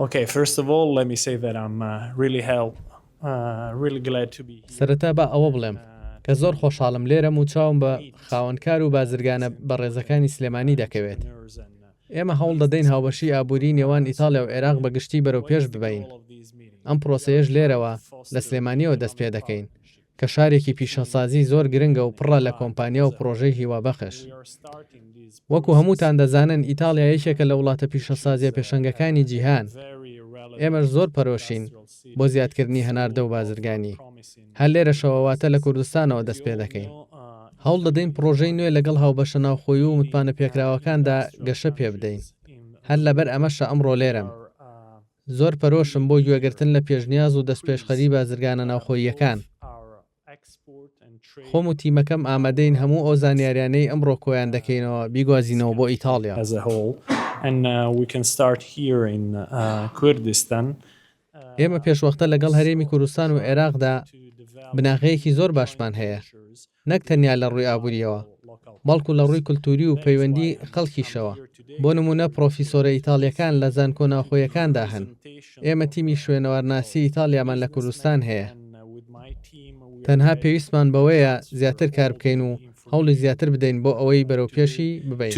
Okay, first of all, let me say that I'm really glad to be here. سەرەتا بە ئەوە بڵێم کە زۆر خۆشحاڵم لێرەم و چاوم بە خاوەنکار و بازرگانە بەڕێزەکانی سلێمانی دەکەوێت. ئێمە هەوڵ دەدەین هاوبەشی ئابووری نێوان ئیتالیا و عێراق بەگشتی بەرەو پێش ببین. ئەم پرۆسەیەش لێرەوە لە سلێمانیەوە دەست پێ دەکەین کە شارێکی پیشەسازی زۆر گرنگە و پڕە لە کۆمپانیا و پرۆژەی هیوابەخش. وەکو هەمووتان دەزانن ئیتالیا یەکێکە لە وڵاتە پیشەسازیە پێشەنگەکانی جیهان. ئێمەش زۆر پەرۆشین بۆ زیادکردنی هەناردە و بازرگانی. هەر لێرەشەوەواتە لە کوردستانەوە دەست پێ دەکەین. هەوڵ دەدەین پرۆژەی نوێ لەگەڵ هاوبەشە ناوخۆیی و متمانە پێکراوەکاندا گەشە پێ بدەین. هەر لەبەر ئەمەشە ئەمڕۆ لێرەم. زۆر پەرۆشم بۆ گوێگرتن لە پێشنیاز و دەستپێشخەری بازرگانە ناوخۆییەکان. خۆم و تیمەکەم ئامادەین هەموو ئەو زانیاریانەی ئەمڕۆ کۆیان دەکەینەوە بیگوازینەوە بۆ ئیتالیا. ئێمە پێشوەختە لەگەڵ هەرێمی کوردستان و عێراقدا بناغەیەکی زۆر باشمان هەیە، نەک تەنیا لە ڕووی ئابووریەوە، بەڵکو لە ڕووی کولتوری و پەیوەندی خەڵکیشەوە. بۆ نمونە پرۆفیسۆرە ئیتالیەکان لە زانکۆ ناوخۆیەکاندا هەن. ئێمە تیمی شوێنەوارناسی ئیتالیامان لە کوردستان هەیە. تەنها پێویستمان بەوەیە زیاتر کار بکەین و هەوڵی زیاتر بدەین بۆ ئەوەی بەرەو پێشی ببین.